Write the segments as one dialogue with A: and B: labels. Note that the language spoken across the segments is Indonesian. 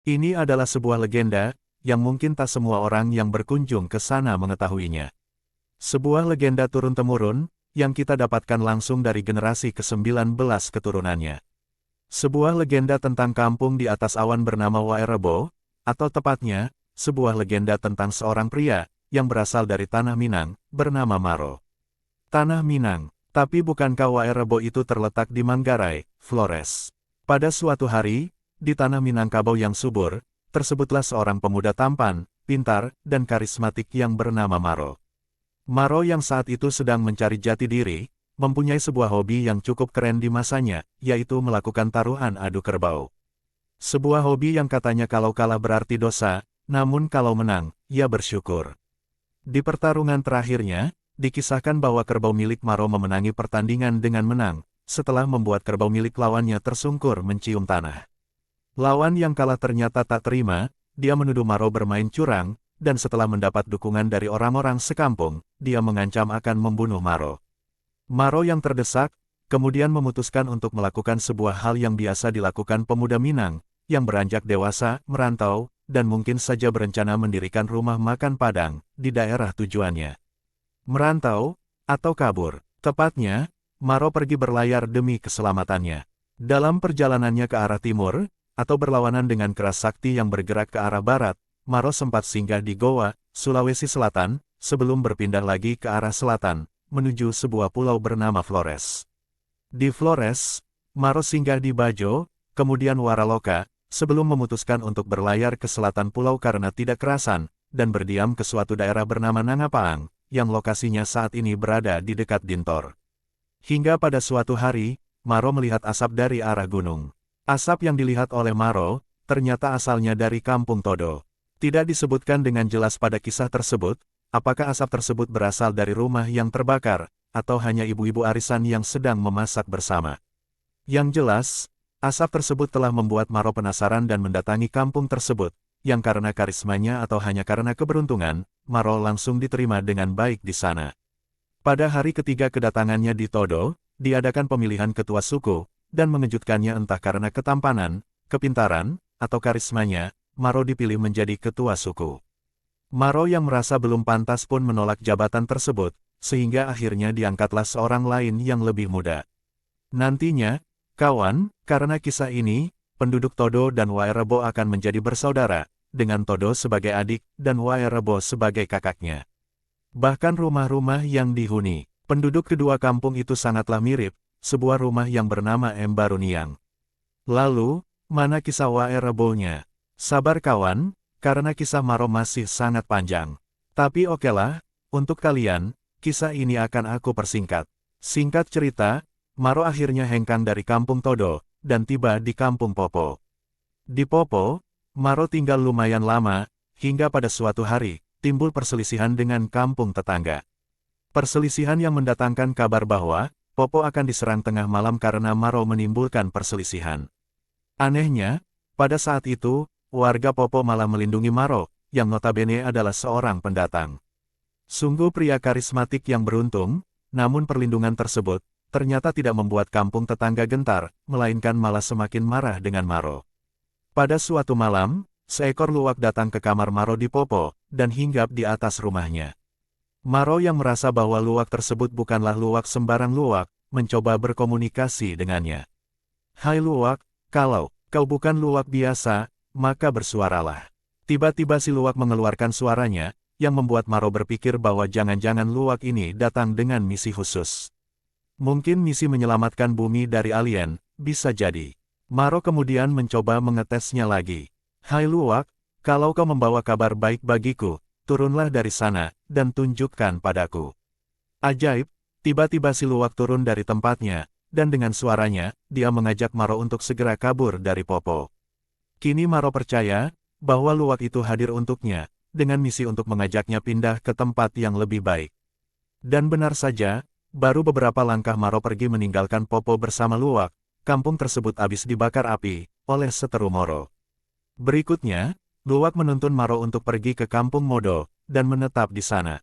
A: Ini adalah sebuah legenda, yang mungkin tak semua orang yang berkunjung ke sana mengetahuinya. Sebuah legenda turun-temurun, yang kita dapatkan langsung dari generasi ke-19 keturunannya. Sebuah legenda tentang kampung di atas awan bernama Wairebo, atau tepatnya, sebuah legenda tentang seorang pria, yang berasal dari Tanah Minang, bernama Maro. Tanah Minang, tapi bukankah Wairebo itu terletak di Manggarai, Flores? Pada suatu hari, di Tanah Minangkabau yang subur, tersebutlah seorang pemuda tampan, pintar, dan karismatik yang bernama Maro. Maro yang saat itu sedang mencari jati diri, mempunyai sebuah hobi yang cukup keren di masanya, yaitu melakukan taruhan adu kerbau. Sebuah hobi yang katanya kalau kalah berarti dosa, namun kalau menang, ia bersyukur. Di pertarungan terakhirnya, dikisahkan bahwa kerbau milik Maro memenangi pertandingan dengan menang, setelah membuat kerbau milik lawannya tersungkur mencium tanah. Lawan yang kalah ternyata tak terima, dia menuduh Maro bermain curang, dan setelah mendapat dukungan dari orang-orang sekampung, dia mengancam akan membunuh Maro. Maro yang terdesak, kemudian memutuskan untuk melakukan sebuah hal yang biasa dilakukan pemuda Minang, yang beranjak dewasa, merantau, dan mungkin saja berencana mendirikan rumah makan Padang, di daerah tujuannya. Merantau, atau kabur. Tepatnya, Maro pergi berlayar demi keselamatannya. Dalam perjalanannya ke arah timur, atau berlawanan dengan keras sakti yang bergerak ke arah barat, Maro sempat singgah di Goa, Sulawesi Selatan, sebelum berpindah lagi ke arah selatan, menuju sebuah pulau bernama Flores. Di Flores, Maro singgah di Bajo, kemudian Waraloka, sebelum memutuskan untuk berlayar ke selatan pulau karena tidak kerasan, dan berdiam ke suatu daerah bernama Nangapaang, yang lokasinya saat ini berada di dekat Dintor. Hingga pada suatu hari, Maro melihat asap dari arah gunung. Asap yang dilihat oleh Maro, ternyata asalnya dari kampung Todo. Tidak disebutkan dengan jelas pada kisah tersebut, apakah asap tersebut berasal dari rumah yang terbakar, atau hanya ibu-ibu arisan yang sedang memasak bersama. Yang jelas, asap tersebut telah membuat Maro penasaran dan mendatangi kampung tersebut, yang karena karismanya atau hanya karena keberuntungan, Maro langsung diterima dengan baik di sana. Pada hari ketiga kedatangannya di Todo, diadakan pemilihan ketua suku, dan mengejutkannya entah karena ketampanan, kepintaran, atau karismanya, Maro dipilih menjadi ketua suku. Maro yang merasa belum pantas pun menolak jabatan tersebut, sehingga akhirnya diangkatlah seorang lain yang lebih muda. Nantinya, kawan, karena kisah ini, penduduk Todo dan Wairebo akan menjadi bersaudara, dengan Todo sebagai adik dan Wairebo sebagai kakaknya. Bahkan rumah-rumah yang dihuni penduduk kedua kampung itu sangatlah mirip, sebuah rumah yang bernama Embaruniang. Lalu, mana kisah Wairebo-nya? Sabar kawan, karena kisah Maro masih sangat panjang. Tapi okelah, untuk kalian, kisah ini akan aku persingkat. Singkat cerita, Maro akhirnya hengkang dari kampung Todo, dan tiba di kampung Popo. Di Popo, Maro tinggal lumayan lama, hingga pada suatu hari, timbul perselisihan dengan kampung tetangga. Perselisihan yang mendatangkan kabar bahwa, Popo akan diserang tengah malam karena Maro menimbulkan perselisihan. Anehnya, pada saat itu, warga Popo malah melindungi Maro, yang notabene adalah seorang pendatang. Sungguh pria karismatik yang beruntung, namun perlindungan tersebut, ternyata tidak membuat kampung tetangga gentar, melainkan malah semakin marah dengan Maro. Pada suatu malam, seekor luwak datang ke kamar Maro di Popo, dan hinggap di atas rumahnya. Maro yang merasa bahwa luwak tersebut bukanlah luwak sembarang luwak, mencoba berkomunikasi dengannya. Hai luwak, kalau kau bukan luwak biasa, maka bersuaralah. Tiba-tiba si luwak mengeluarkan suaranya, yang membuat Maro berpikir bahwa jangan-jangan luwak ini datang dengan misi khusus. Mungkin misi menyelamatkan bumi dari alien, bisa jadi. Maro kemudian mencoba mengetesnya lagi. Hai luwak, kalau kau membawa kabar baik bagiku, turunlah dari sana, dan tunjukkan padaku. Ajaib, tiba-tiba si luwak turun dari tempatnya, dan dengan suaranya, dia mengajak Maro untuk segera kabur dari Popo. Kini Maro percaya, bahwa luwak itu hadir untuknya, dengan misi untuk mengajaknya pindah ke tempat yang lebih baik. Dan benar saja, baru beberapa langkah Maro pergi meninggalkan Popo bersama luwak, kampung tersebut habis dibakar api, oleh seteru Moro. Berikutnya, luwak menuntun Maro untuk pergi ke kampung Modo, dan menetap di sana.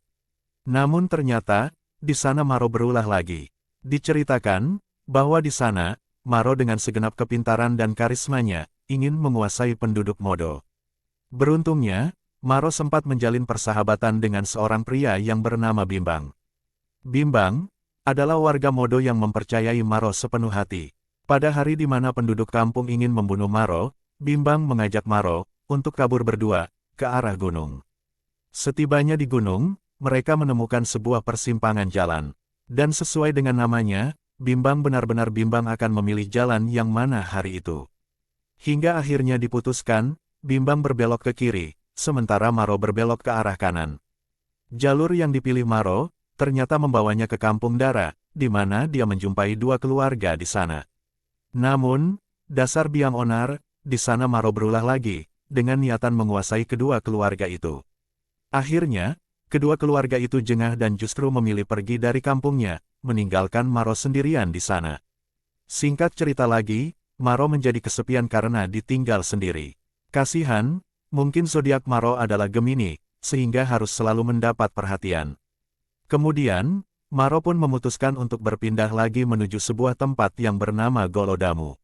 A: Namun ternyata, di sana Maro berulah lagi. Diceritakan, bahwa di sana, Maro dengan segenap kepintaran dan karismanya, ingin menguasai penduduk Modo. Beruntungnya, Maro sempat menjalin persahabatan dengan seorang pria yang bernama Bimbang. Bimbang adalah warga Modo yang mempercayai Maro sepenuh hati. Pada hari di mana penduduk kampung ingin membunuh Maro, Bimbang mengajak Maro untuk kabur berdua ke arah gunung. Setibanya di gunung, mereka menemukan sebuah persimpangan jalan. Dan sesuai dengan namanya, Bimbang benar-benar bimbang akan memilih jalan yang mana hari itu. Hingga akhirnya diputuskan, Bimbang berbelok ke kiri, sementara Maro berbelok ke arah kanan. Jalur yang dipilih Maro ternyata membawanya ke Kampung Dara, di mana dia menjumpai dua keluarga di sana. Namun, dasar biang onar, di sana Maro berulah lagi, dengan niatan menguasai kedua keluarga itu. Akhirnya, kedua keluarga itu jengah dan justru memilih pergi dari kampungnya, meninggalkan Maro sendirian di sana. Singkat cerita lagi, Maro menjadi kesepian karena ditinggal sendiri. Kasihan, mungkin zodiak Maro adalah Gemini, sehingga harus selalu mendapat perhatian. Kemudian, Maro pun memutuskan untuk berpindah lagi menuju sebuah tempat yang bernama Golodamu.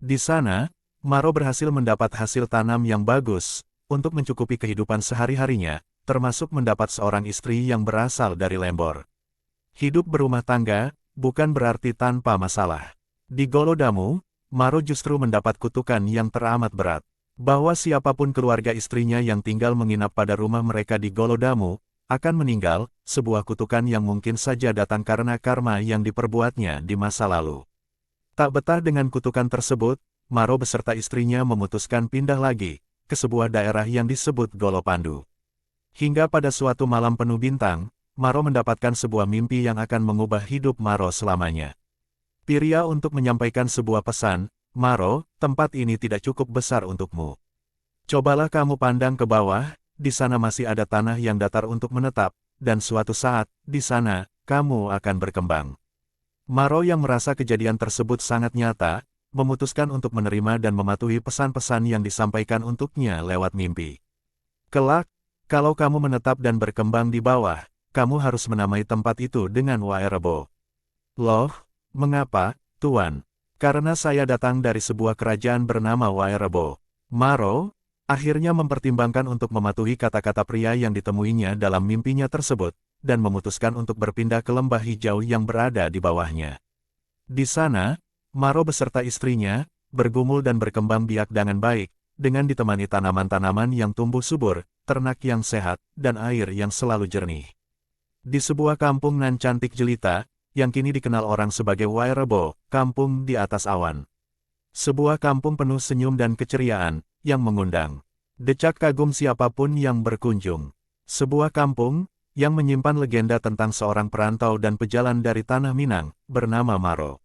A: Di sana, Maro berhasil mendapat hasil tanam yang bagus, untuk mencukupi kehidupan sehari-harinya, termasuk mendapat seorang istri yang berasal dari Lembor. Hidup berumah tangga, bukan berarti tanpa masalah. Di Golodamu, Maro justru mendapat kutukan yang teramat berat. Bahwa siapapun keluarga istrinya yang tinggal menginap pada rumah mereka di Golodamu, akan meninggal, sebuah kutukan yang mungkin saja datang karena karma yang diperbuatnya di masa lalu. Tak betah dengan kutukan tersebut, Maro beserta istrinya memutuskan pindah lagi, ke sebuah daerah yang disebut Golopandu. Hingga pada suatu malam penuh bintang, Maro mendapatkan sebuah mimpi yang akan mengubah hidup Maro selamanya. Piria untuk menyampaikan sebuah pesan, Maro, tempat ini tidak cukup besar untukmu. Cobalah kamu pandang ke bawah, di sana masih ada tanah yang datar untuk menetap, dan suatu saat, di sana, kamu akan berkembang. Maro yang merasa kejadian tersebut sangat nyata, memutuskan untuk menerima dan mematuhi pesan-pesan yang disampaikan untuknya lewat mimpi. Kelak, kalau kamu menetap dan berkembang di bawah, kamu harus menamai tempat itu dengan Waerebo. Loh, mengapa, Tuan? Karena saya datang dari sebuah kerajaan bernama Waerebo. Maro akhirnya mempertimbangkan untuk mematuhi kata-kata pria yang ditemuinya dalam mimpinya tersebut, dan memutuskan untuk berpindah ke lembah hijau yang berada di bawahnya. Di sana, Maro beserta istrinya, bergumul dan berkembang biak dengan baik, dengan ditemani tanaman-tanaman yang tumbuh subur, ternak yang sehat, dan air yang selalu jernih. Di sebuah kampung nan cantik jelita, yang kini dikenal orang sebagai Waerebo, kampung di atas awan. Sebuah kampung penuh senyum dan keceriaan, yang mengundang decak kagum siapapun yang berkunjung. Sebuah kampung, yang menyimpan legenda tentang seorang perantau dan pejalan dari tanah Minang, bernama Maro.